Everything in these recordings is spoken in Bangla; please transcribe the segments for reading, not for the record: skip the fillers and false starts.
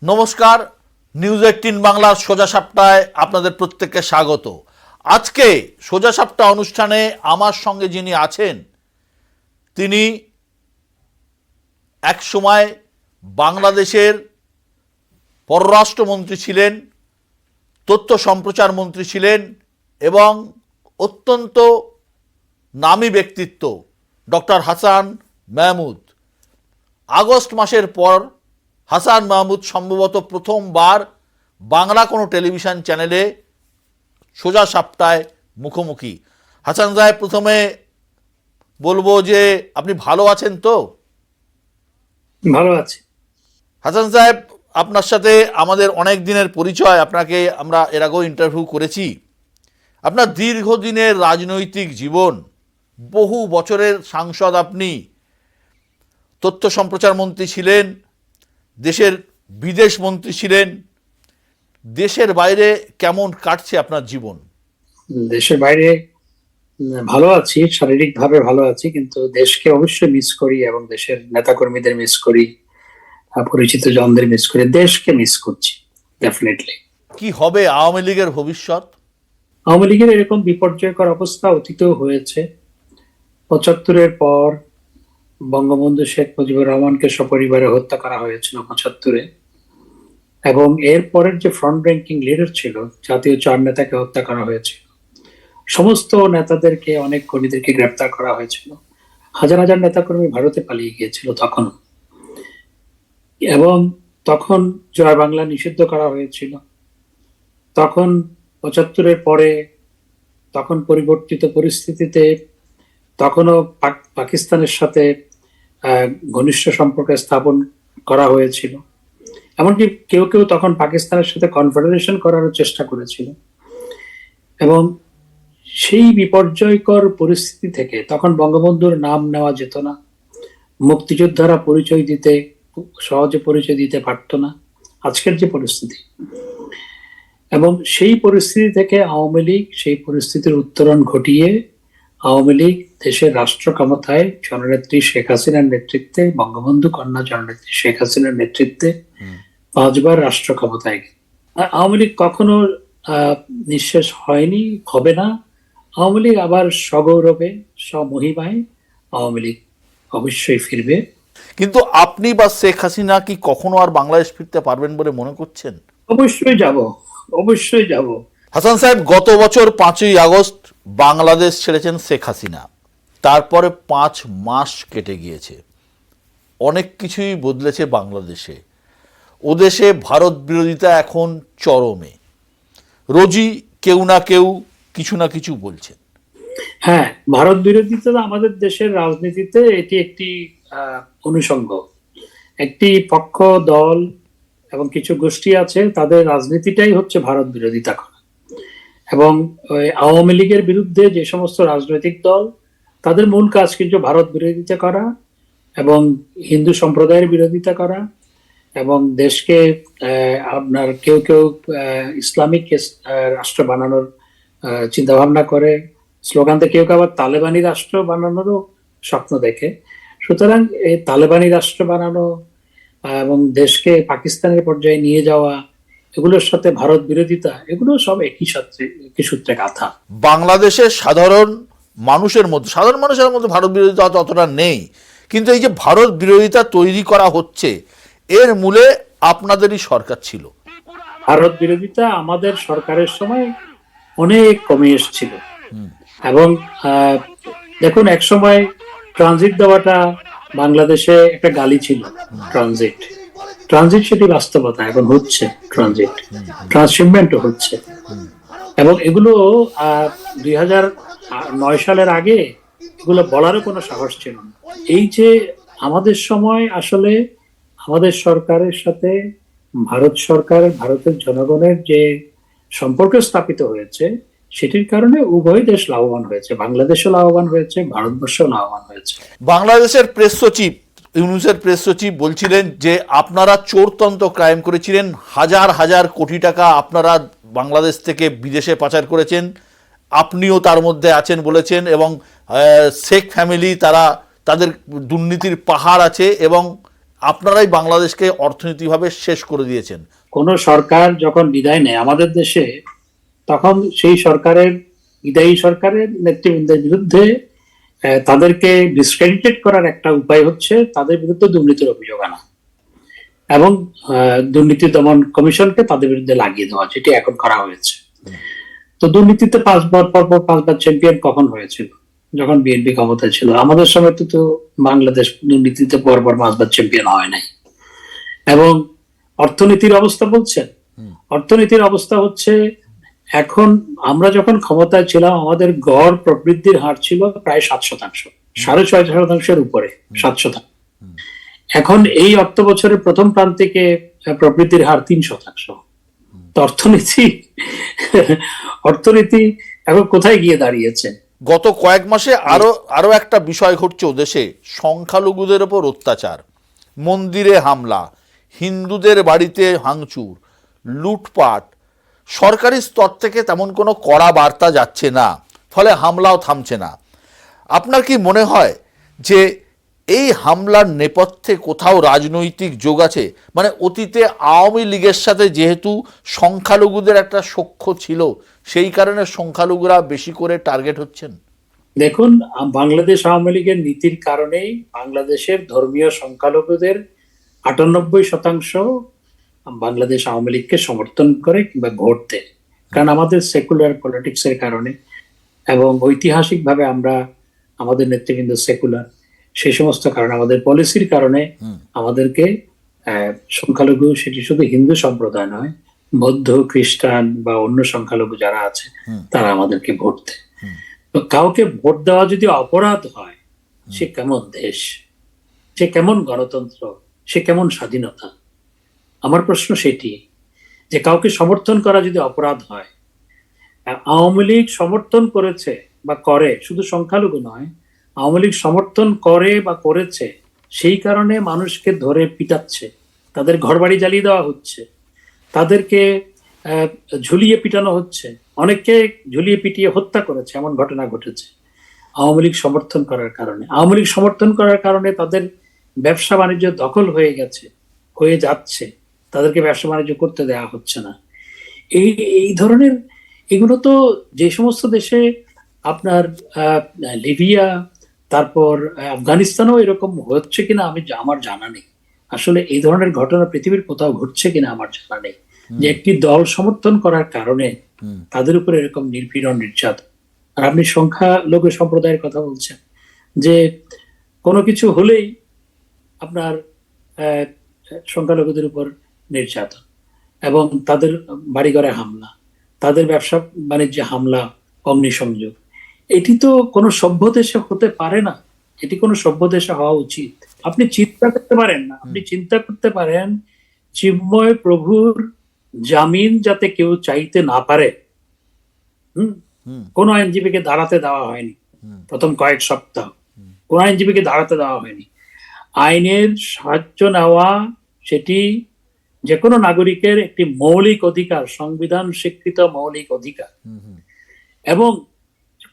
নমস্কার, নিউজ 18 বাংলার সোজা সাপটায় আপনাদের প্রত্যেককে স্বাগত। আজকে সোজা সাপটা অনুষ্ঠানে আমার সঙ্গে যিনি আছেন তিনি এক সময় বাংলাদেশের পররাষ্ট্রমন্ত্রী ছিলেন, তথ্য সম্প্রচার মন্ত্রী ছিলেন এবং অত্যন্ত নামী ব্যক্তিত্ব ডক্টর হাসান মাহমুদ। আগস্ট মাসের পর হাসান মাহমুদ সম্ভবত প্রথমবার বাংলা কোনো টেলিভিশন চ্যানেলে সোজা সাপটায় মুখোমুখি। হাসান সাহেব, প্রথমে বলবো যে আপনি ভালো আছেন তো? ভালো আছি। হাসান সাহেব, আপনার সাথে আমাদের অনেক দিনের পরিচয়, আপনাকে আমরা এর আগেও ইন্টারভিউ করেছি। আপনার দীর্ঘদিনের রাজনৈতিক জীবন, বহু বছরের সাংসদ, আপনি তথ্য সম্প্রচার মন্ত্রী ছিলেন, দেশের বিদেশ মন্ত্রী ছিলেন। দেশের বাইরে কেমন কাটছে আপনার জীবন? দেশের বাইরে ভালো আছি, শারীরিকভাবে ভালো আছি, কিন্তু দেশকে অবশ্যই মিস করি এবং দেশের নেতাকর্মীদের মিস করি, পরিচিত জনদের মিস করি, দেশকে মিস করছি ডেফিনেটলি। কি হবে আওয়ামী লীগের ভবিষ্যৎ? আওয়ামী লীগের এরকম বিপর্যয়কর অবস্থা অতীতেও হয়েছে। ৭৫-এর পর বঙ্গবন্ধু শেখ মুজিবুর রহমানকে সপরিবারে হত্যা করা হয়েছিল ৭৫-এ, এবং এর পরের যে ফ্রন্ট র্যাঙ্কিং লিডার ছিল, জাতীয় ৪ নেতাকে হত্যা করা হয়েছিল, সমস্ত নেতাদেরকে, অনেক কর্মীদেরকে গ্রেপ্তার করা হয়েছিল, হাজার হাজার নেতাকর্মী ভারতে পালিয়ে গিয়েছিল তখন, এবং তখন জয় বাংলা নিষিদ্ধ করা হয়েছিল। তখন ৭৫-এর পরে তখন পরিবর্তিত পরিস্থিতিতে তখনও পাকিস্তানের সাথে ঘনিষ্ঠ সম্পর্ক স্থাপন করা হয়েছিল, এমনকি কেউ কেউ তখন পাকিস্তানের সাথে কনফেডারেশন করার চেষ্টা করেছিল। এবং সেই বিপর্যয়কর পরিস্থিতি থেকে তখন বঙ্গবন্ধুর নাম নেওয়া যেত না, মুক্তিযোদ্ধারা পরিচয় দিতে সহজে পরিচয় দিতে পারত না, আজকের যে পরিস্থিতি। এবং সেই পরিস্থিতি থেকে আওয়ামী লীগ সেই পরিস্থিতির উত্তরণ ঘটিয়ে আওয়ামী লীগ দেশের রাষ্ট্র ক্ষমতায় জননেত্রী শেখ হাসিনার নেতৃত্বে, বঙ্গবন্ধু কন্যা জননেত্রী শেখ হাসিনার নেতৃত্বে 5 বার রাষ্ট্র ক্ষমতায়। আওয়ামী লীগ কখনো নিঃশেষ হয়নি, হবে না। আওয়ামী লীগ আবার সগৌরবে, স্বমহিমায় আওয়ামী লীগ অবশ্যই ফিরবে। কিন্তু আপনি বা শেখ হাসিনা কি কখনো আর বাংলাদেশ ফিরতে পারবেন বলে মনে করছেন? অবশ্যই যাব, অবশ্যই যাব। হাসান সাহেব, গত বছর 5ই আগস্ট বাংলাদেশ ছেড়েছেন শেখ হাসিনা, তারপরে 5 মাস কেটে গিয়েছে, অনেক কিছুই বদলেছে বাংলাদেশে। ওদেশে ভারত বিরোধিতা এখন চরমে, রোজই কেউ না কেউ কিছু না কিছু বলছেন। হ্যাঁ, ভারত বিরোধিতা আমাদের দেশের রাজনীতিতে এটি একটি অনুষঙ্গ, একটি পক্ষ, দল এবং কিছু গোষ্ঠী আছে, তাদের রাজনীতিটাই হচ্ছে ভারত বিরোধিতা করা। এবং আওয়ামী লীগের বিরুদ্ধে যে সমস্ত রাজনৈতিক দল, তাদের মূল কাজ কিন্তু ভারত বিরোধিতা করা এবং হিন্দু সম্প্রদায়ের বিরোধিতা করা, এবং দেশকে আপনার কেউ কেউ ইসলামিক রাষ্ট্র বানানোর চিন্তা ভাবনা করে, স্লোগান দিয়ে কেউ কেউ আবার তালেবানি রাষ্ট্র বানানোরও স্বপ্ন দেখে। সুতরাং এই তালেবানি রাষ্ট্র বানানো এবং দেশকে পাকিস্তানের পর্যায়ে নিয়ে যাওয়া, এগুলোর সাথে ভারত বিরোধিতা, এগুলো সব একই সূত্রে গাঁথা। বাংলাদেশের সাধারণ মানুষের মধ্যে ভারত বিরোধিতা অতটা নেই, কিন্তু এই যে ভারত বিরোধিতা তৈরি করা হচ্ছে, এর মূলে আপনাদেরই সরকার ছিল। ভারত বিরোধিতা আমাদের সরকারের সময় অনেক কমে এসেছিল। এবং দেখুন, এক সময় ট্রানজিট দেওয়াটা বাংলাদেশে একটা গালি ছিল। ট্রানজিট সেটি বাস্তবতা, এখন হচ্ছে ট্রানজিট, ট্রান্সশিপমেন্টও হচ্ছে। এবং এগুলো 2009 সালের আগে এগুলো বলারও কোনো সাহস ছিল না। এই যে আমাদের সময় আসলে আমাদের সরকারের সাথে ভারত সরকার, ভারতের জনগণের যে সম্পর্ক স্থাপিত হয়েছে, সেটির কারণে উভয় দেশ লাভবান হয়েছে, বাংলাদেশও লাভবান হয়েছে, ভারতবর্ষও লাভবান হয়েছে। বাংলাদেশের প্রেস সচিব, ইউনুসের প্রেস সচিব বলছিলেন যে আপনারা চোরতন্ত্র ক্রাইম করেছিলেন, হাজার হাজার কোটি টাকা আপনারা বাংলাদেশ থেকে বিদেশে পাচার করেছেন, আপনিও তার মধ্যে আছেন বলেছেন, এবং শেখ ফ্যামিলি তাদের দুর্নীতির পাহাড় আছে, এবং আপনারাই বাংলাদেশকে অর্থনৈতিকভাবে শেষ করে দিয়েছেন। কোন সরকার যখন বিদায় নেয় আমাদের দেশে, তখন সেই সরকারের, বিদায়ী সরকারের নেতৃবৃন্দের বিরুদ্ধে তাদেরকে ডিসক্রেডিটেড করার একটা উপায় হচ্ছে তাদের বিরুদ্ধে দুর্নীতির অভিযোগ আনা এবং দুর্নীতি দমন কমিশনকে তাদের বিরুদ্ধে লাগিয়ে দেওয়া, যেটি এখন করা হয়েছে। তো দুর্নীতিতে 5 বার পরপর 5 বার চ্যাম্পিয়ন কখন হয়েছিল? যখন বিএনপি ক্ষমতায় ছিল। আমাদের সময় তো বাংলাদেশ দুর্নীতিতে পরপর 5 বার চ্যাম্পিয়ন হয় নাই। এবং অর্থনীতির অবস্থা বলছেন, অর্থনীতির অবস্থা হচ্ছে, এখন আমরা যখন ক্ষমতায় ছিলাম আমাদের গড় প্রবৃদ্ধির হার ছিল প্রায় 7%, 6.5% উপরে, 7%। এখন এই অর্থ বছরের প্রথম প্রান্তিকে প্রবৃদ্ধির হার 3%। তো অর্থনীতি এখন কোথায় গিয়ে দাঁড়িয়েছে? গত কয়েক মাসে আরো একটা বিষয় ঘটছে দেশে, সংখ্যালঘুদের ওপর অত্যাচার, মন্দিরে হামলা, হিন্দুদের বাড়িতে ভাঙচুর, লুটপাট। সরকারি স্তর থেকে তেমন কোনো কড়া বার্তা যাচ্ছে না, ফলে হামলাও থামছে না। আপনার কি মনে হয় যে এই হামলার নেপথ্যে কোথাও রাজনৈতিক যোগ আছে? মানে অতীতে আওয়ামী লীগের সাথে যেহেতু সংখ্যালঘুদের একটা সখ্য ছিল, সেই কারণে সংখ্যালঘুরা বেশি করে টার্গেট হচ্ছেন। দেখুন, বাংলাদেশ আওয়ামী লীগের নীতির কারণেই বাংলাদেশের ধর্মীয় সংখ্যালঘুদের 98% বাংলাদেশ আওয়ামী লীগকে সমর্থন করে কিংবা ভোট দেয়। কারণ আমাদের সেকুলার পলিটিক্স এর কারণে এবং ঐতিহাসিকভাবে আমরা, আমাদের নেতৃবৃন্দ সেকুলার, সেই সমস্ত কারণে, আমাদের পলিসির কারণে আমাদেরকে সংখ্যালঘু, সেটি শুধু হিন্দু সম্প্রদায় নয়, বৌদ্ধ, খ্রিস্টান বা অন্য সংখ্যালঘু যারা আছে তারা আমাদেরকে ভোট দেয়। তো কাউকে ভোট দেওয়া যদি অপরাধ হয়, সে কেমন দেশ, সে কেমন গণতন্ত্র, সে কেমন স্বাধীনতা? আমার প্রশ্ন সেটি, যে কাউকে সমর্থন করা যদি অপরাধ হয়, আওয়ামী লীগ সমর্থন করেছে বা করে, শুধু সংখ্যালঘু নয়, আওয়ামী লীগ সমর্থন করে বা করেছে, সেই কারণে মানুষকে ধরে পিটাচ্ছে, তাদের ঘরবাড়ি জ্বালিয়ে দেওয়া হচ্ছে, তাদেরকে ঝুলিয়ে পিটানো হচ্ছে, অনেককে ঝুলিয়ে পিটিয়ে হত্যা করেছে, এমন ঘটনা ঘটেছে আওয়ামী লীগ সমর্থন করার কারণে। আওয়ামী লীগ সমর্থন করার কারণে তাদের ব্যবসা বাণিজ্য দখল হয়ে গেছে, হয়ে যাচ্ছে, তাদেরকে ব্যবসা বাণিজ্য করতে দেওয়া হচ্ছে না। এই এই ধরনের, এগুলো তো যে সমস্ত দেশে, আপনার লিবিয়া, তারপর আফগানিস্তানও এরকম হচ্ছে কিনা আমার জানা নেই। আসলে এই ধরনের ঘটনা পৃথিবীর কোথাও ঘটছে কিনা আমার জানা নেই, যে একটি দল সমর্থন করার কারণে তাদের উপর এরকম নির্পীড়ন, নির্যাতন। আর আপনি সংখ্যালঘু সম্প্রদায়ের কথা বলছেন, যে কোনো কিছু হলেই আপনার সংখ্যালঘুদের উপর নির্যাতন এবং তাদের বাড়িঘরে হামলা, তাদের ব্যবসা বাণিজ্যে হামলা, অগ্নিসংযোগ। এটি তো কোনো সভ্য দেশে হতে পারে না, এটি কোনো সভ্য দেশে হওয়া উচিত। আপনি চিন্তা করতে পারেন না, আপনি চিন্তা করতে পারেন চিন্ময় প্রভুর জামিন যাতে কেউ চাইতে না পারে, কোন আইনজীবীকে দাঁড়াতে দেওয়া হয়নি প্রথম কয়েক সপ্তাহ, কোন আইনজীবীকে দাঁড়াতে দেওয়া হয়নি। আইনের সাহায্য নেওয়া, সেটি যে কোনো নাগরিকের একটি মৌলিক অধিকার, সংবিধান স্বীকৃত মৌলিক অধিকার। এবং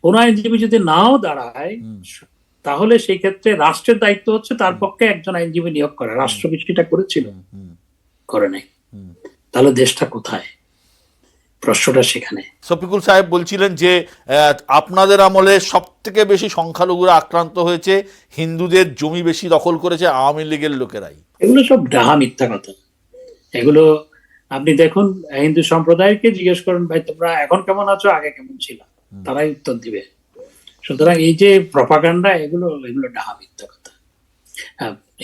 কোন আইনজীবী যদি নাও দাঁড়ায়, তাহলে সেই ক্ষেত্রে রাষ্ট্রের দায়িত্ব হচ্ছে তার পক্ষে একজন আইনজীবী নিয়োগ করা। রাষ্ট্র কি সেটা করেছিল? করে নাই। তাহলে দেশটা কোথায়? প্রশ্নটা সেখানে। শফিকুল সাহেব বলছিলেন যে আপনাদের আমলে সব থেকে বেশি সংখ্যালঘুরা আক্রান্ত হয়েছে, হিন্দুদের জমি বেশি দখল করেছে আওয়ামী লীগের লোকেরাই। এগুলো সব ডাহা মিথ্যা কথা। এগুলো আপনি দেখুন, হিন্দু সম্প্রদায়কে জিজ্ঞেস করেন, ভাই তোমরা এখন কেমন আছো, আগে কেমন ছিল, তারাই উত্তর দিবে। সুতরাং এই যে প্রপাগান্ডা, এগুলো ডাহা মিথ্যা কথা।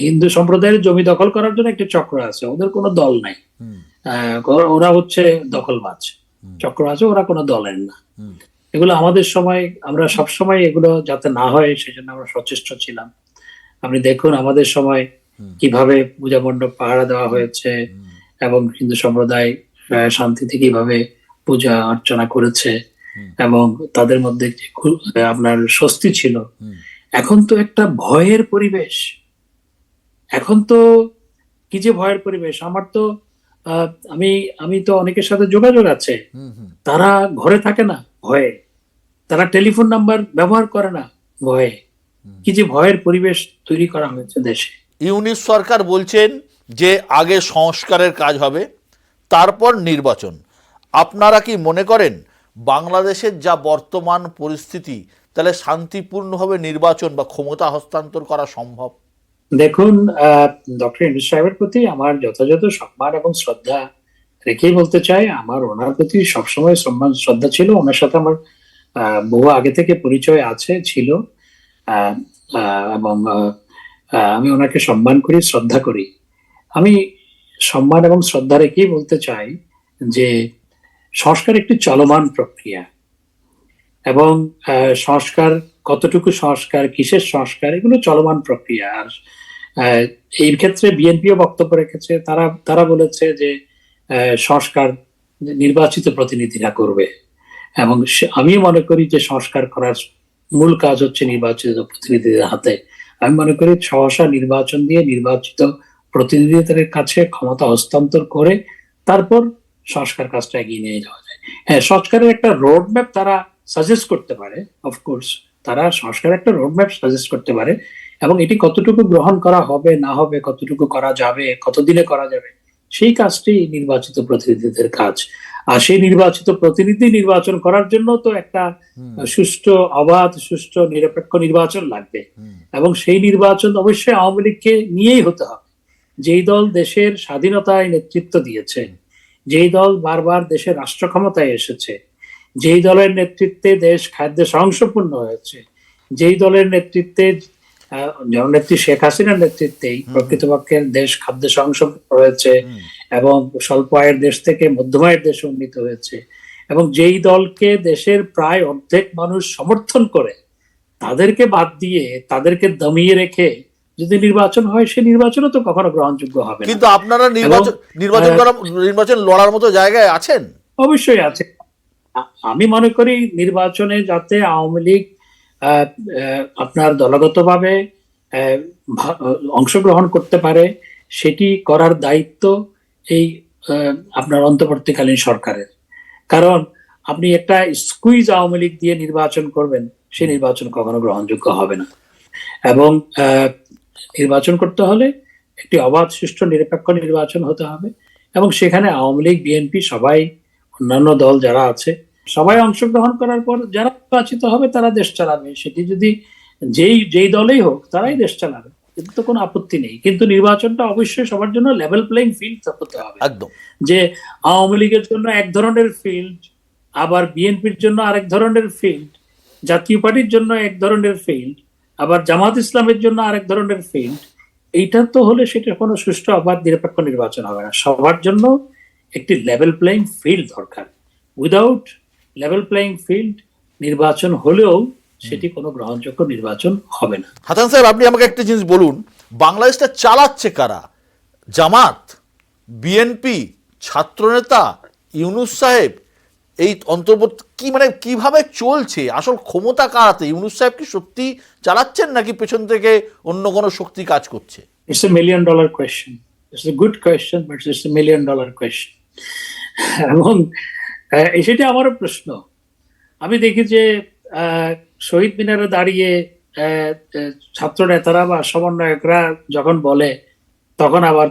হিন্দু সম্প্রদায়ের জমি দখল করার জন্য একটা চক্র আছে, ওদের কোনো দল নাই, ওরা হচ্ছে দখলবাজ চক্র আছে, ওরা কোনো দলের না। এগুলো আমাদের সময়, আমরা সবসময় এগুলো যাতে না হয় সেজন্য আমরা সচেষ্ট ছিলাম। আপনি দেখুন আমাদের সময় কিভাবে পূজা মণ্ডপ পাহারা দেওয়া হয়েছে এবং হিন্দু সম্প্রদায় শান্তিতে কিভাবে পূজা অর্চনা করেছে এবং তাদের মধ্যে আপনার স্বস্তি ছিল। এখন তো একটা ভয়ের পরিবেশ, এখন তো কি যে ভয়ের পরিবেশ। আমার তো আমি তো অনেকের সাথে যোগাযোগ আছে, তারা ঘরে থাকে না ভয়ে, তারা টেলিফোন নাম্বার ব্যবহার করে না ভয়ে। কি যে ভয়ের পরিবেশ তৈরি করা হয়েছে দেশে। ইউনিস সরকার বলছেন যে আগে সংস্কারের কাজ হবে, তারপর নির্বাচন। আপনারা কি মনে করেন বাংলাদেশের যা বর্তমান পরিস্থিতি, তাহলে শান্তিপূর্ণভাবে নির্বাচন বা ক্ষমতা হস্তান্তর করা সম্ভব? দেখুন, ডক্টর ইউনূস সাহেবের প্রতি আমার যথাযথ সম্মান এবং শ্রদ্ধা রেখেই বলতে চাই, আমার ওনার প্রতি সবসময় সম্মান শ্রদ্ধা ছিল। ওনার সাথে আমার বহু আগে থেকে পরিচয় ছিল। আহ, এবং আমি ওনাকে সম্মান করি, শ্রদ্ধা করি। আমি সম্মান এবং শ্রদ্ধা রেখেই বলতে চাই যে সংস্কার একটি চলমান প্রক্রিয়া, এবং সংস্কার কতটুকু সংস্কার, কিসের সংস্কার, এগুলো চলমান প্রক্রিয়া। আর এই ক্ষেত্রে বিএনপিও বক্তব্য রেখেছে, তারা বলেছে যে সংস্কার নির্বাচিত প্রতিনিধিরা করবে, এবং আমি মনে করি যে সংস্কার করার মূল কাজ হচ্ছে নির্বাচিত প্রতিনিধিদের হাতে। আমি মনে করি সহসা নির্বাচন দিয়ে নির্বাচিত প্রতিনিধিদের কাছে ক্ষমতা হস্তান্তর করে তারপর সংস্কার কাজটা এগিয়ে নিয়ে যাওয়া যায়। হ্যাঁ, সংস্কারের একটা রোড ম্যাপ তারা সাজেস্ট করতে পারে, অফকোর্স তারা সংস্কারের একটা রোড ম্যাপ সাজেস্ট করতে পারে, এবং এটি কতটুকু গ্রহণ করা হবে না হবে, কতটুকু করা যাবে, কতদিনে করা যাবে, সেই কাজটি নির্বাচিত প্রতিনিধিদের কাজ। আর সেই নির্বাচিত প্রতিনিধি নির্বাচন করার জন্য তো একটা সুষ্ঠু, অবাধ, সুষ্ঠু, নিরপেক্ষ নির্বাচন লাগবে, এবং সেই নির্বাচন অবশ্যই আওয়ামী লীগকে নিয়েই হতে হবে। যেই দল দেশের স্বাধীনতায় নেতৃত্ব দিয়েছে, যেই দল বারবার দেশের রাষ্ট্র ক্ষমতায় এসেছে, যেই দলের নেতৃত্বে দেশ খাদ্যে স্বয়ংসম্পূর্ণ হয়েছে, যেই দলের নেতৃত্বে জননেত্রী শেখ হাসিনার নেতৃত্বেই প্রকৃতপক্ষে দেশ খাদ্যে স্বয়ংসম্পূর্ণ হয়েছে, এবং স্বল্প আয়ের দেশ থেকে মধ্যম আয়ের দেশে উন্নীত হয়েছে, এবং যেই দলকে দেশের প্রায় অর্ধেক মানুষ সমর্থন করে, তাদেরকে বাদ দিয়ে, তাদেরকে দমিয়ে রেখে যদি নির্বাচন হয়, সে নির্বাচনও তো কখনো গ্রহণযোগ্য হবে না। কিন্তু আপনারা নির্বাচন লড়ার মতো জায়গায় আছেন? অবশ্যই আছে। আমি মনে করি নির্বাচনে যাতে আওয়ামী লীগ আপনার দলগতভাবে অংশগ্রহণ করতে পারে, সেটি করার দায়িত্ব এই আপনার অন্তর্বর্তীকালীন সরকারের। কারণ আপনি একটা স্কুইজ আওয়ামী লীগ দিয়ে নির্বাচন করবেন, সেই নির্বাচন কখনো গ্রহণযোগ্য হবে না। এবং নির্বাচন করতে হলে একটি অবাধ, সুষ্ঠু, নিরপেক্ষ নির্বাচন হতে হবে, এবং সেখানে আওয়ামী লীগ, বিএনপি, সবাই, অন্যান্য দল যারা আছে, সবাই অংশগ্রহণ করার পর যারা নির্বাচিত হবে তারা দেশ চালাবে। সেটি যদি যেই দলেই হোক, তারাই দেশ চালাবে, কিন্তু তো কোনো আপত্তি নেই। কিন্তু নির্বাচনটা অবশ্যই সবার জন্য লেভেল প্লেইং ফিল্ড হতে হবে। একদম। যে আওয়ামী লীগের জন্য এক ধরনের ফিল্ড, আবার বিএনপির জন্য আরেক ধরনের ফিল্ড, জাতীয় পার্টির জন্য এক ধরনের ফিল্ড, আবার জামাত ইসলামের জন্য আরেক ধরনের ফিল্ড, এইটা তো হলে সেটা কোনো সুষ্ঠু, অবাধ, নিরপেক্ষ নির্বাচন হবে না। সবার জন্য একটি লেভেল প্লেইং ফিল্ড দরকার। উইদাউট লেভেল প্লেইং ফিল্ড নির্বাচন হলেও সেটি কোনো গ্রহণযোগ্য নির্বাচন হবে না। হাসান সাহেব, আপনি আমাকে একটা জিনিস বলুন, বাংলাদেশটা চালাচ্ছে কারা? জামাত, বিএনপি, ছাত্রনেতা, ইউনূস সাহেব, এই অন্তর্বর্তী কি মানে কিভাবে চলছে? আসল ক্ষমতা কারাতে? ইউনূস সাহেব কি সত্যি চালাচ্ছেন, নাকি পেছন থেকে অন্য কোনো শক্তি কাজ করছে? It's $1 million question. It's a good question, but it's $1 million question. এবং সেটা আমারও প্রশ্ন। আমি দেখি যে শহীদ মিনারে দাঁড়িয়ে ছাত্র নেতারা বা সমন্বয়করা যখন বলে, তখন আবার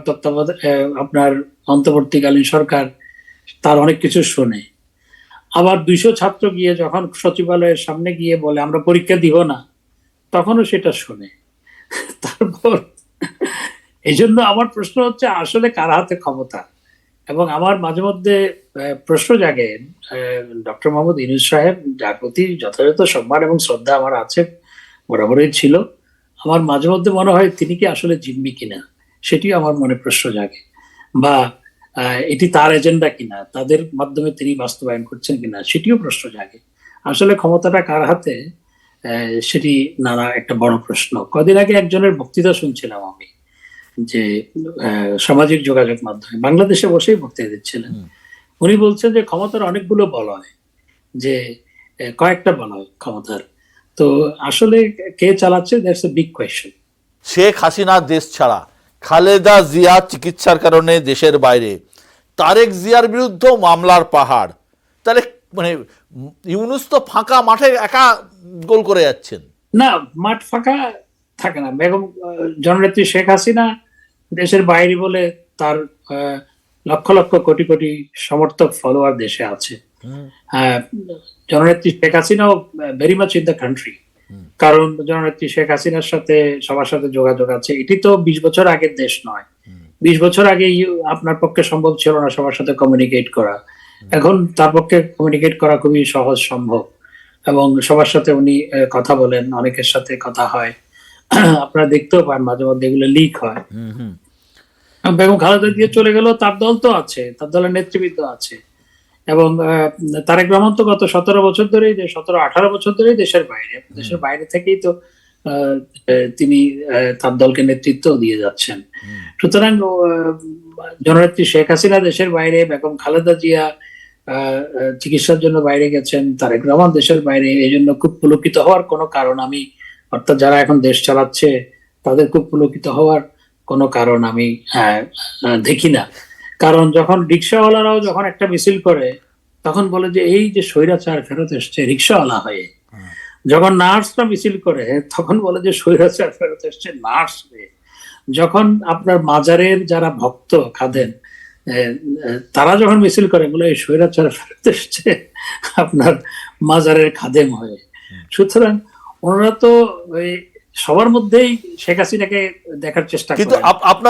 আপনার অন্তর্বর্তীকালীন সরকার তার অনেক কিছু শোনে। আবার 200 ছাত্র গিয়ে যখন সচিবালয়ের সামনে গিয়ে বলে আমরা পরীক্ষা দিব না, তখনও সেটা শোনে। তারপর এই জন্য আমার প্রশ্ন হচ্ছে আসলে কার হাতে ক্ষমতা? এবং আমার মাঝে মধ্যে প্রশ্ন জাগে, ডক্টর মোহাম্মদ ইউনূস সাহেব, যার প্রতি যথাযথ সম্মান এবং শ্রদ্ধা আমার আছে, বরাবরই ছিল, আমার মাঝে মধ্যে মনে হয় তিনি কি আসলে জিম্মি কিনা, সেটিও আমার মনে প্রশ্ন জাগে। বা এটি তার এজেন্ডা কিনা, তাদের মাধ্যমে তিনি বাস্তবায়ন করছেন কিনা, সেটিও প্রশ্ন জাগে। আসলে ক্ষমতাটা কার হাতে, সেটি নানা একটা বড় প্রশ্ন। কদিন আগে একজনের বক্তৃতা শুনছিলাম আমি, যে সামাজিক যোগাযোগ মাধ্যমে বাংলাদেশে বসেই বক্তৃতা দিচ্ছিলেন। উনি বলছেন যে ক্ষমতার অনেকগুলো বলয়, যে কয়েকটা বলয় ক্ষমতার, তো আসলে কে চালাচ্ছে, that's a big question. Sheikh Hasina দেশ ছাড়া, খালেদা জিয়া চিকিৎসার কারণে দেশের বাইরে, তারেক জিয়ার বিরুদ্ধেও মামলার পাহাড়, তাহলে মানে ইউনূস তো ফাঁকা মাঠে একা গোল করে যাচ্ছেন। না, মাঠ ফাঁকা থাকে না। বেগম জননেত্রী শেখ হাসিনা দেশের বাইরে বলে তার লক্ষ লক্ষ কোটি কোটি সমর্থক ফলোয়ার দেশে আছে। জননেত্রী শেখ হাসিনাও very much in the country, কারণ জননেত্রী শেখ হাসিনার সাথে সবার সাথে যোগাযোগ আছে। এটি তো 20 বছর আগের দেশ নয়। 20 বছর আগে আপনার পক্ষে সম্ভব ছিল না সবার সাথে কমিউনিকেট করা, এখন তার পক্ষে কমিউনিকেট করা খুবই সহজ সম্ভব, এবং সবার সাথে উনি কথা বলেন, অনেকের সাথে কথা হয়, আপনারা দেখতেও পান মাঝে মধ্যে এগুলো লিক হয়। বেগম খালেদা জিয়া চলে গেল, তার দল তো আছে, তার দলের নেতৃবৃন্দ আছে, এবং তারেক রহমান তো গত 17 বছর ধরেই 17-18 বছর ধরেই দেশের বাইরে, দেশের বাইরে থেকেই তো তিনি তার দলকে নেতৃত্ব দিয়ে যাচ্ছেন। সুতরাং জননেত্রী শেখ হাসিনা দেশের বাইরে, বেগম খালেদা জিয়া চিকিৎসার জন্য বাইরে গেছেন, তারেক রহমান দেশের বাইরে, এই জন্য খুব পুলকিত হওয়ার কোনো কারণ আমি, অর্থাৎ যারা এখন দেশ চালাচ্ছে তাদের খুব পুলকিত হওয়ার কোনো কারণ আমি দেখি না। কারণ যখন রিক্সাওয়ালারাও যখন একটা মিছিল করে তখন বলে যে এই যে স্বৈরাচার ফেরত এসছে রিক্সাওয়ালা হয়ে, যখন নার্সরা মিছিল করে তখন বলে যে স্বৈরাচার ফেরত এসছে নার্স হয়ে, যখন আপনার মাজারের যারা ভক্ত খাদেন তারা যখন মিছিল করে বলে এই স্বৈরাচার ফেরত এসছে আপনার মাজারের খাদেম হয়ে। সুতরাং ওনারা তো সবার মধ্যেই শেখ হাসিনাকে দেখার চেষ্টা কিন্তু করেন। আপনার